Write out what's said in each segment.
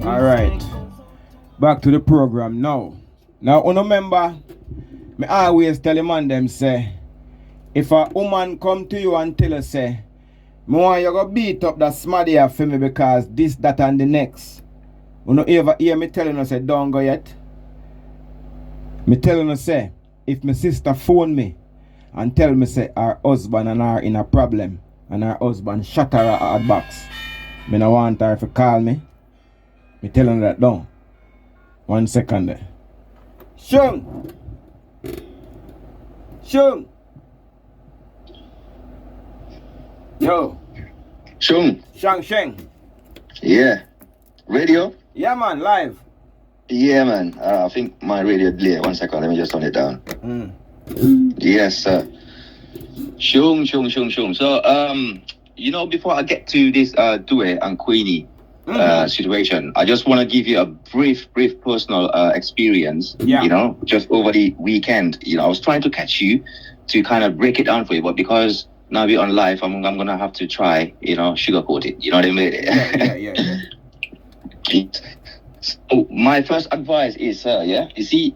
All right. Back to the program now. Now, remember, me always tell the man them say, if a woman come to you and tell you say, me want you go beat up that smarty for me because this, that, and the next. You no ever hear me telling you say, don't go yet. Me telling you say, if my sister phone me and tell me say her husband and her in a problem and her husband shut her at box, me no want her to call me. Me telling her that down. 1 second there. Shung! Shung! Yo! Shung. Shang Sheng! Yeah. Radio? Yeah man, live. Yeah, man. I think my radio delay. 1 second. Let me just turn it down. Yes, sir. Shung. So, before I get to this Due and Queenie situation, I just want to give you a brief personal experience. Yeah. Just over the weekend. I was trying to catch you to kind of break it down for you, but because now we're on live, I'm gonna have to try, sugarcoat it. You know what I mean? Yeah. So my first advice is, you see,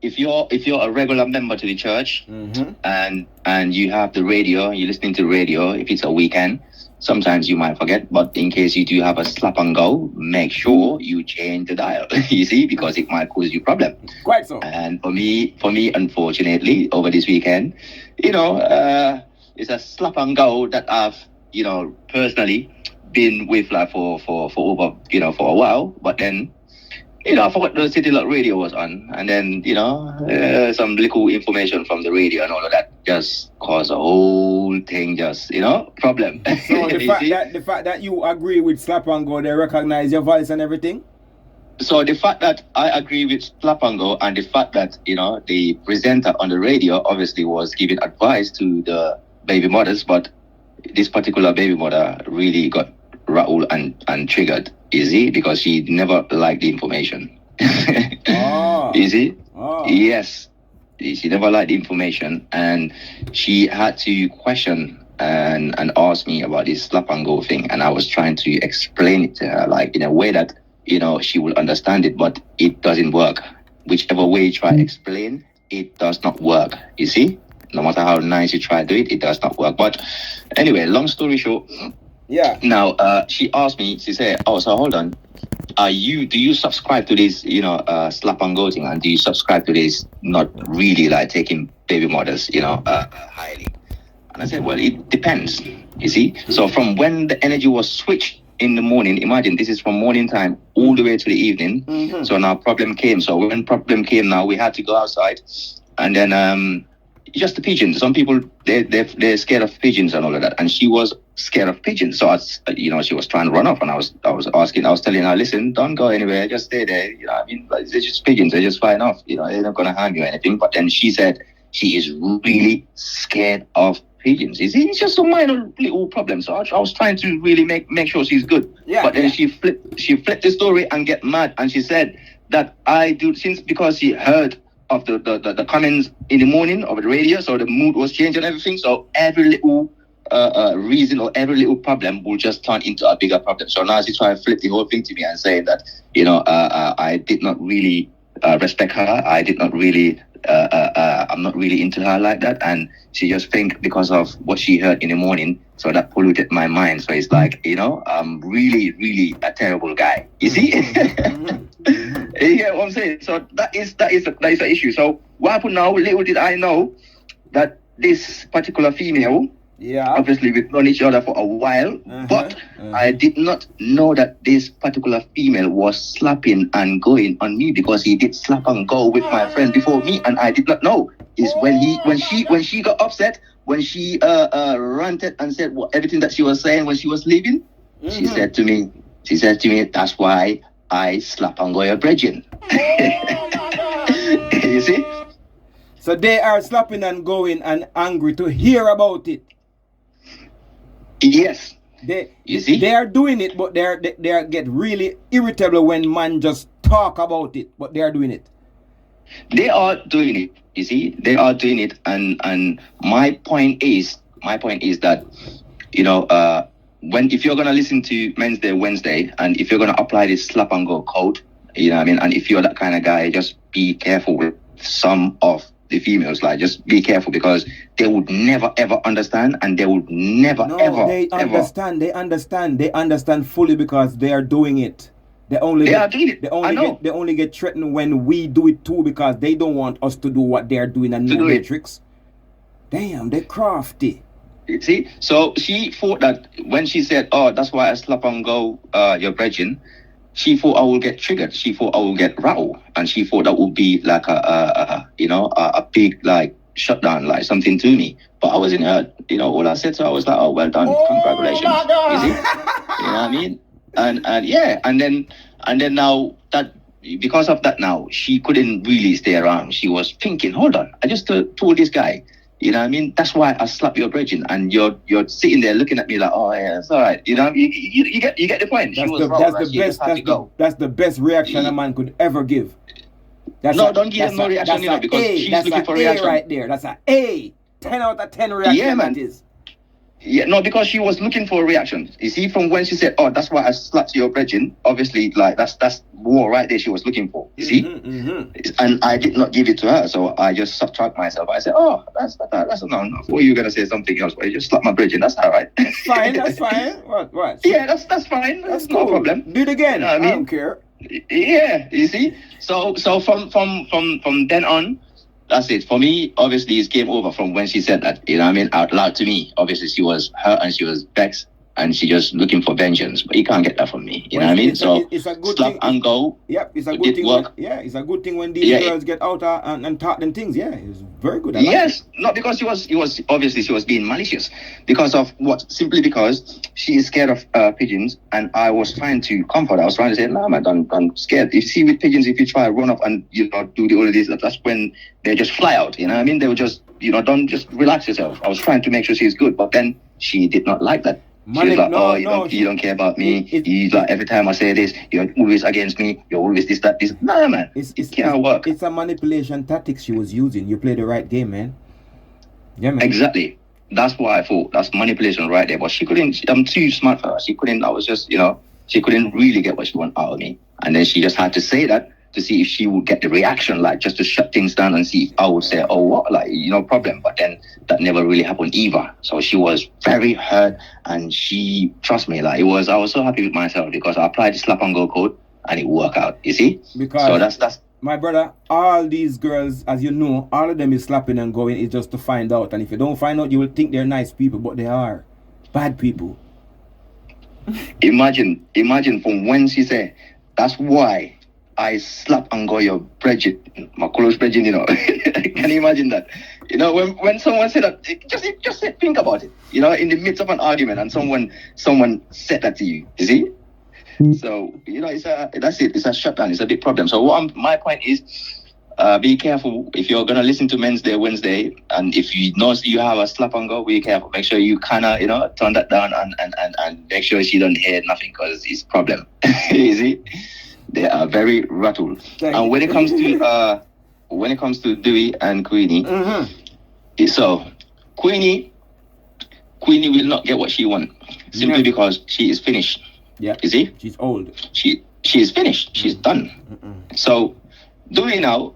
if you're a regular member to the church and you have the radio, you're listening to the radio, if it's a weekend, sometimes you might forget, but in case you do have a slap and go, make sure you change the dial, you see, because it might cause you problem. Quite so. And for me, unfortunately, over this weekend, it's a slap and go that I've, personally been with like for over, for a while, but then, I forgot the City Lot radio was on, and then, some little information from the radio and all of that just caused a whole thing, problem. So the fact that you agree with slap and go, they recognize your voice and everything? So the fact that I agree with slap and go, and the fact that, the presenter on the radio obviously was giving advice to the baby mothers, but this particular baby mother really got rattled and triggered, easy, because she never liked the information. Easy? Yes. She never liked the information, and she had to question and ask me about this slap and go thing, and I was trying to explain it to her, like in a way that, she will understand it, but it doesn't work. Whichever way you try to explain, it does not work, you see? No matter how nice you try to do it, it does not work. But anyway, long story short, yeah. Now, she asked me, she said, oh, so hold on. Do you subscribe to this, slap and go thing? And do you subscribe to this not really like taking baby mothers, highly? And I said, well, it depends, you see? So from when the energy was switched in the morning, imagine this is from morning time all the way to the evening. So now problem came. So when problem came now, we had to go outside. And then just the pigeons. Some people, they're scared of pigeons and all of that. And she was scared of pigeons. So, she was trying to run off. And I was telling her, listen, don't go anywhere. Just stay there. They're just pigeons. They're just flying off. They're not going to harm you or anything. But then she said she is really scared of pigeons. It's just a minor little problem. So I was trying to really make sure she's good. Yeah, but then she flipped the story and get mad. And she said that because she heard of the comments in the morning of the radio, so the mood was changing and everything. So every little reason or every little problem will just turn into a bigger problem. So now she's trying to flip the whole thing to me and saying that I did not really respect her. I did not really. I'm not really into her like that, and she just think because of what she heard in the morning, so that polluted my mind. So it's like, I'm really, really a terrible guy. You see? You get what I'm saying? So that is the issue. So what happened now? Little did I know that this particular female, obviously we've known each other for a while, but I did not know that this particular female was slapping and going on me, because he did slap and go with my friend before me, and I did not know. Is when she got upset, when she ranted and said everything that she was saying when she was leaving, she said to me, that's why I slap and go your brethren. You see? So they are slapping and going and angry to hear about it. Yes. You see? They are doing it, but they are get really irritable when man just talk about it, but they are doing it. They are doing it. You see, they are doing it, and my point is that if you're gonna listen to Men's Day Wednesday, and if you're gonna apply this slap and go code, you know what I mean, and if you're that kind of guy, just be careful with some of the females. Like, just be careful, because they would never ever understand, and they would never ever they understand. They understand fully, because they are doing it. They only get threatened when we do it too, because they don't want us to do what they are doing and no matrix. Damn, they're crafty. You see, so she thought that when she said, "Oh, that's why I slap and go your brethren," she thought I will get triggered. She thought I will get rattled, and she thought that would be like a big like shutdown, like something to me. But I wasn't hurt. You know, all I said to her, I was like, "Oh, well done, congratulations." You see, you know what I mean? And then now that, because of that, now she couldn't really stay around. She was thinking, hold on, I just told this guy, you know what I mean? That's why I slap your brethren, and you're sitting there looking at me like, oh yeah, it's all right. You know, you get the point. That's the best reaction a man could ever give. Don't give him no reaction, because she's looking for reaction right there. That's an A. 10 out of 10 reaction. Yeah, man. That is. Yeah, no, because she was looking for a reaction. You see, from when she said, "Oh, that's why I slapped your brethren," obviously, like that's war right there. She was looking for. You see, and I did not give it to her, so I just subtract myself. I said, "Oh, that's no. Or you gonna say something else? But you just slap my brethren. That's all right." Fine, that's fine. What? Yeah, that's fine. That's no problem. Do it again. You know what I mean? I don't care. Yeah, you see. So from then on, that's it. For me, obviously, it's game over from when she said that, you know what I mean, out loud to me. Obviously, she was hurt and she was vexed, and she just looking for vengeance. But you can't get that from me. You know what I mean? So, it's a good slap thing. And go. Yep, it's a good thing. It's a good thing when these girls get out and talk them things. Yeah, it's very good. Not because she was obviously she was being malicious. Because of what? Simply because she is scared of pigeons, and I was trying to comfort her. I was trying to say, "No, man, I'm scared." You see, with pigeons, if you try to run up and do all of this, that's when they just fly out. You know what I mean? They would just, don't just relax yourself. I was trying to make sure she's good, but then she did not like that. She was like, you don't care about me. You like, every time I say this, you're always against me. You're always this, that, this. Nah, man. It can't work. It's a manipulation tactic she was using. You play the right game, man. Yeah, man. Exactly. That's what I thought. That's manipulation right there. But she couldn't. I'm too smart for her. She couldn't. I was just, she couldn't really get what she wanted out of me. And then she just had to say that to see if she would get the reaction, like just to shut things down and see if I would say, "Oh, what?" Like, problem. But then that never really happened either. So she was very hurt, and trust me, like I was so happy with myself because I applied the slap and go code and it worked out. You see? So that's my brother. All these girls, as you know, all of them is slapping and going is just to find out. And if you don't find out, you will think they're nice people, but they are bad people. Imagine from when she said, "That's why I slap and go your brethren, my close brethren," Can you imagine that? When someone said that, just think about it. In the midst of an argument, and someone said that to you. You see? So that's it. It's a shutdown. It's a big problem. So my point is, be careful if you're gonna listen to Men's Day Wednesday, and if you know you have a slap and go, be careful. Make sure you turn that down and make sure she don't hear nothing, because it's a problem. You see? They are very rattled. And when it comes to Dewey and Queenie, so Queenie will not get what she wants simply because she is finished. Yeah, you see, she's old. She is finished. She's done. So Dewey now,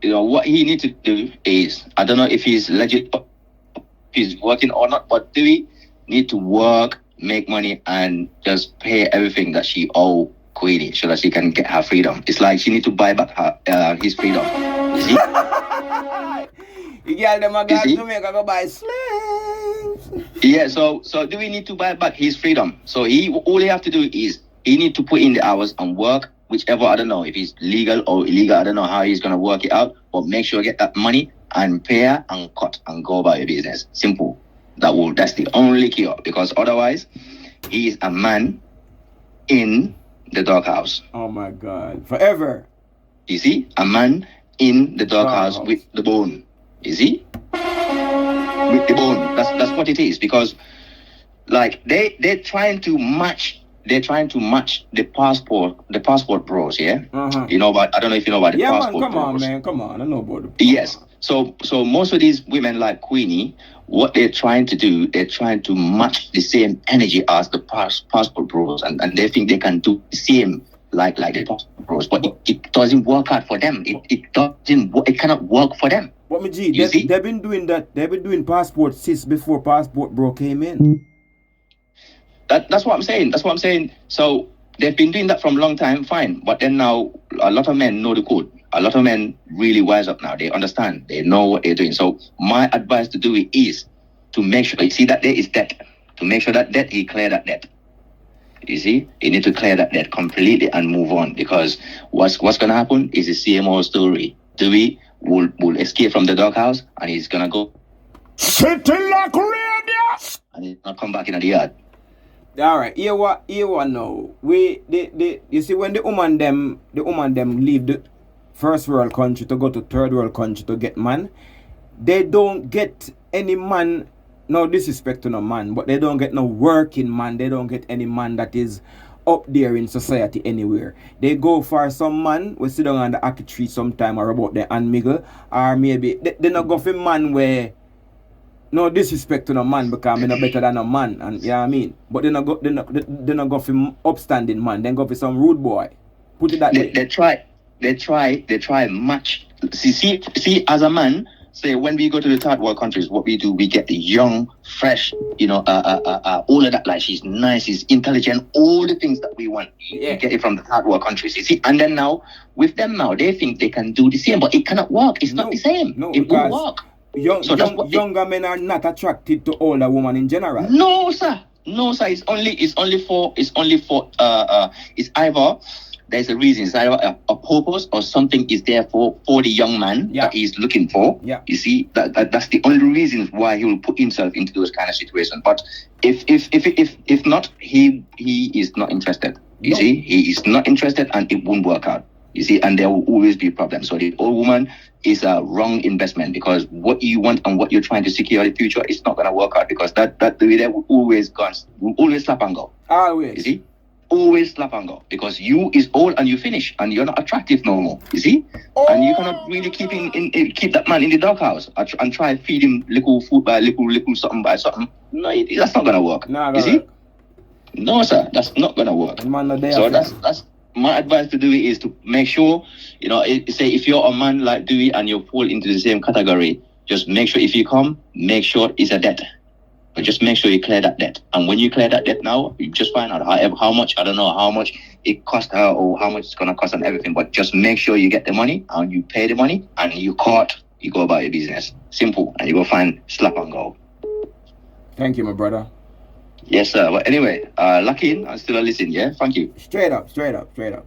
what he needs to do is, I don't know if he's legit, if he's working or not, but Dewey need to work, make money, and just pay everything that she owes Queenie so that she can get her freedom. It's like she need to buy back his freedom. You see? You get them a guy to make her go buy slaves. Yeah, so do we need to buy back his freedom? So all he have to do is he need to put in the hours and work, whichever, I don't know if it's legal or illegal, I don't know how he's gonna work it out, but make sure you get that money and pay her and cut and go about your business. Simple. That's the only cure, because otherwise he is a man in the doghouse. Oh my God. Forever. You see? A man in the doghouse with the bone. You see? With the bone. That's what it is. Because like they're trying to match the passport bros, yeah? I don't know if you know about the passport bros. Come on, I know about Yes. So most of these women like Queenie what they're trying to do, they're trying to match the same energy as the passport bros, and they think they can do the same like the passport bros, but it doesn't work out for them. It cannot work for them. But me G, they've been doing that. They've been doing passport since before passport bro came in. That's what I'm saying. That's what I'm saying. So they've been doing that from a long time, fine. But then now a lot of men know the code. A lot of men really wise up now. They understand. They know what they're doing. So my advice to do it is to make sure, you see that there is debt. To make sure that debt, he clear that debt. You see, you need to clear that debt completely and move on, because what's going to happen is the same old story. Dewey will escape from the doghouse and he's going to go City Lock Radio and he's not come back in the yard. All right, here what now. You see, when the woman them leave the first world country to go to third world country to get man, they don't get any man. No disrespect to no man, but they don't get no working man. They don't get any man that is up there in society anywhere. They go for some man we sit down on the ackee tree sometime or about the and miggle, or maybe they not go for man where. No disrespect to no man, because I'm no better than a man, and you know what I mean. But they not go for upstanding man. They go for some rude boy. Put it that way. They try match. See, as a man, say when we go to the third world countries, what we do, we get the young, fresh, all of that. Like, she's nice, she's intelligent, all the things that we want. Yeah. We get it from the third world countries. You see, and then now with them now, they think they can do the same, but it cannot work. It's not the same. No, it won't work. Younger men are not attracted to older women in general. No, sir. It's either there's a reason. It's either a purpose or something is there for the young man that he's looking for. Yeah. You see, that's the only reason why he will put himself into those kind of situations. But if not, he is not interested. You see, he is not interested, and it won't work out. You see, and there will always be problems. So the old woman is a wrong investment, because what you want and what you're trying to secure in the future is not going to work out, because that the way that will always slap and go. Always. You see, always slap and go, because you is old and you finish and you're not attractive no more. You see, and you cannot really keep that man in the doghouse and try to feed him little food by little something by something. No, that's not going to work. You see, no sir, that's not going to work. So that's. My advice to Dewey is to make sure, say if you're a man like Dewey and you fall into the same category, just make sure if you come, make sure it's a debt. But just make sure you clear that debt. And when you clear that debt now, you just find out how much, I don't know how much it cost her or how much it's going to cost and everything. But just make sure you get the money and you pay the money and you go about your business. Simple. And you go find slap and go. Thank you, my brother. Yes, sir. But anyway, Lucky, I'm still listening, yeah? Thank you. Straight up. The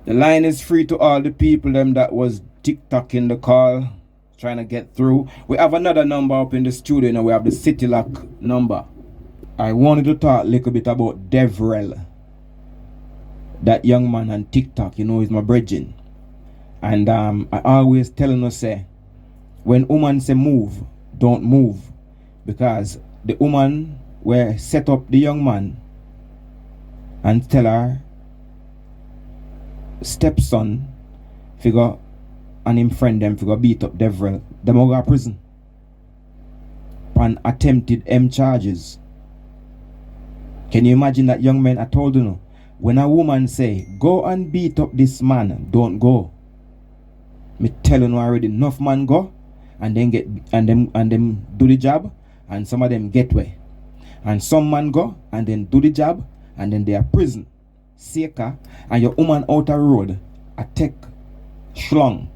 line is free to all the people them that was TikTok in the call, trying to get through. We have another number up in the studio now. We have the City Lock number. I wanted to talk a little bit about Devrel. That young man on TikTok, he's my brethren. And I always telling us, say, when woman say move, don't move, because the woman will set up the young man and tell her stepson figure and him friend them figure beat up Devrel. Them all go to prison on attempted M charges. Can you imagine that young man? I told you no. When a woman say go and beat up this man, don't go. Me tell you already, enough man go and then them do the job, and some of them get way. And some man go and then do the job and then they are prison. Seeker and your woman out a road a take schlong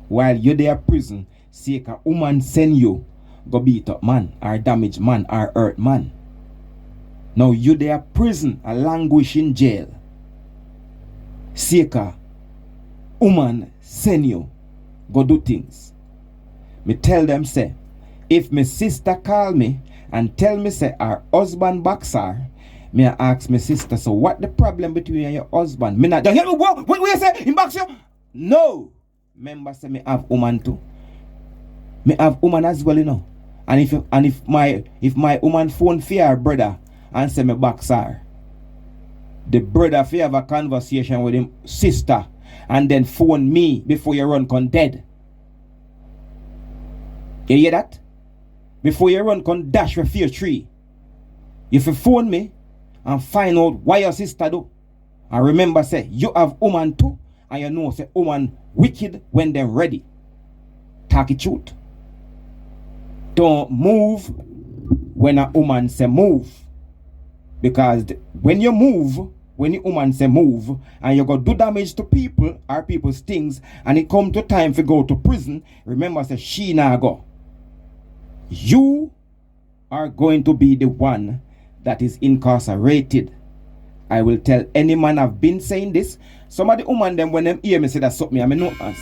while you're there prison. Seeker woman send you go beat up man or damage man or hurt man. Now you there prison a languish in jail. Seeker woman send you go do things. Me tell them say, if my sister call me and tell me say her husband box her, me ask my sister, so what the problem between you and your husband? Me not don't hear me. What you say? He box you? No. Remember say me have woman too. Me have woman as well, And if my woman phone fear her brother and say me box her, the brother fear have a conversation with him sister and then phone me before you run con dead. You hear that? Before you run, come dash with fear tree. If you phone me and find out why your sister do, and remember say you have woman too, and you know say woman wicked when they're ready. Talk it truth. Don't move when a woman say move. Because when you move, when the woman say move, and you go do damage to people or people's things, and it come to time to go to prison, remember say she nah go. You are going to be the one that is incarcerated. I will tell any man I've been saying this. Some of the woman them when them hear me say that something, I may know us.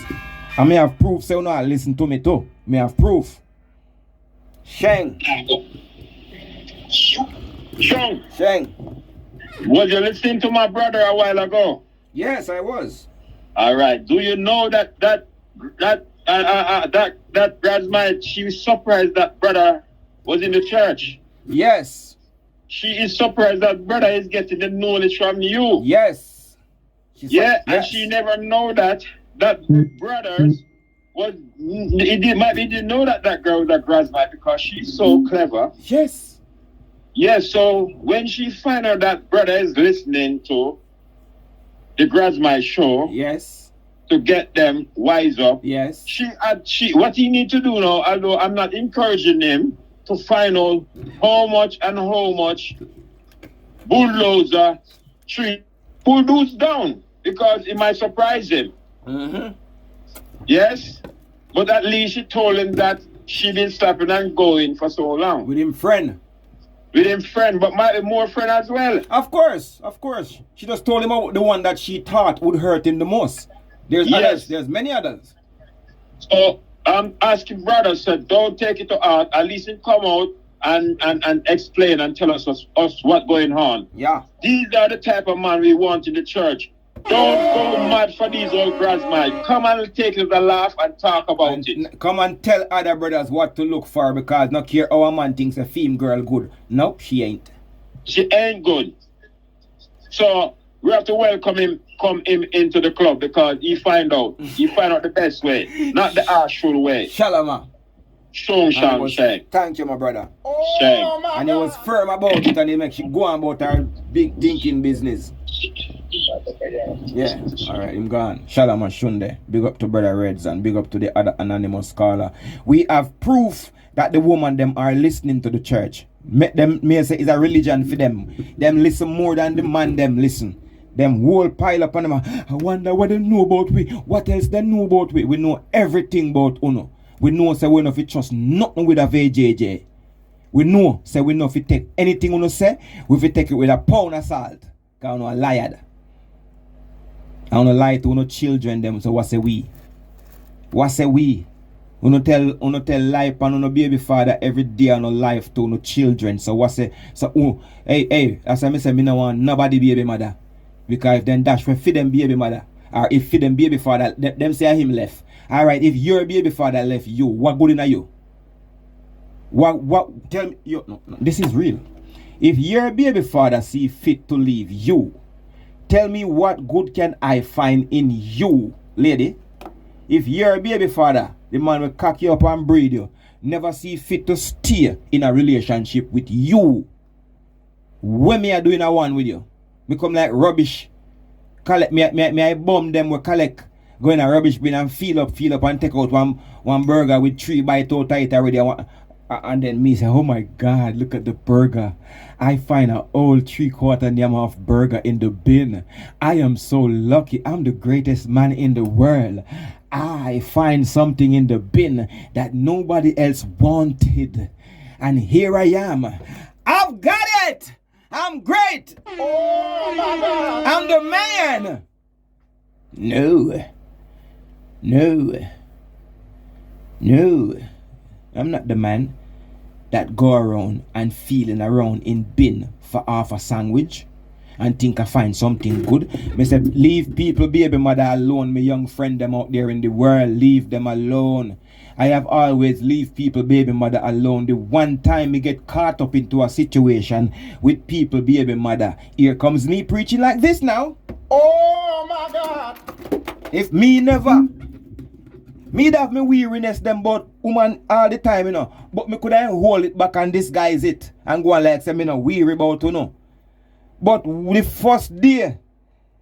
I may have proof, say no, listen to me too. May have proof. Sheng. Sheng, was you listening to my brother a while ago? Yes, I was. All right. Do you know that Grasmite, she was surprised that brother was in the church? Yes. She is surprised that brother is getting the knowledge from you. Yes. And she never know that brothers was he didn't know that girl was a Grasmite because she's so clever. Yes. Yes, so when she find out that brother is listening to the Grasmite show, yes, to get them wise up, yes, she what he need to do now, although I'm not encouraging him to find out how much bulldozer tree bulldoze down because it might surprise him. Mm-hmm. Yes, but at least she told him that she been stopping and going for so long with him friend, but might be more friend as well. Of course. She just told him about the one that she thought would hurt him the most. There's others. There's many others. So I'm asking brothers, so don't take it to heart. At least it come out and explain and tell us what's going on. Yeah. These are the type of man we want in the church. Don't go mad for these old Grasmite. Come and take it a laugh and talk about it. Come and tell other brothers what to look for because not care our man thinks a female girl good. No, she ain't. She ain't good. So we have to welcome him, come him into the club because he find out the best way, not the harshful way. Shalom. Shang. Thank you, my brother. Shang. And he was firm about it and he make she go on about her big thinking business. Yeah, alright, I'm gone. Shalom Shunde. Big up to Brother Reds and big up to the other anonymous caller. We have proof that the woman them are listening to the church. May say it's a religion for them. Them listen more than the man them listen. Them whole pile up on them. I wonder what they know about we. What else they know about we? We know everything about Uno. We know say we know if we trust nothing with a VJJ. We know say we know if we take anything Uno say, we fi take it with a pound of salt. Cause Uno a liar. I wanna lie to Uno children them. So what say we? What say we? Uno tell life and Uno baby father every day on life to Uno children. So what say? So hey, as I say me no want nobody baby mother. Because if them dash for feed them baby mother, or if feed them baby father, them say him left. Alright, if your baby father left you, what good in you? What tell me no, this is real. If your baby father see fit to leave you, tell me what good can I find in you, lady? If your baby father, the man will cock you up and breed you, never see fit to stay in a relationship with you, when me are doing a one with you, me come like rubbish. Collect me I bomb them with collect. Go in a rubbish bin and fill up and take out one burger with 3 bites out tight already. And then me say, oh my God, look at the burger. I find a whole 3/4 yam of burger in the bin. I am so lucky. I'm the greatest man in the world. I find something in the bin that nobody else wanted. And here I am. I've got it. I'm great. Oh my God. I'm the man. No. I'm not the man that go around and feeling around in bin for half a sandwich and think I find something good. Me say, leave people baby mother alone, my young friend them out there in the world. Leave them alone. I have always leave people baby mother alone. The one time me get caught up into a situation with people baby mother, here comes me preaching like this now. Oh my God. If me never Me have me weariness them about woman all the time, you know. But me could hold it back and disguise it and go and like say me no weary about, you know. But the first day,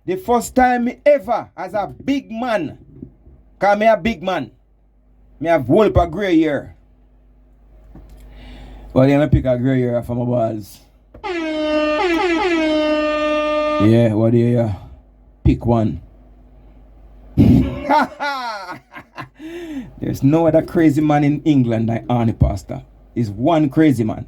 the first time me ever as a big man, cause me a big man, me have whole a grey hair. But then I pick a grey hair from my balls. Yeah, what do you pick one? There's no other crazy man in England like Arnie Pastor. He's one crazy man.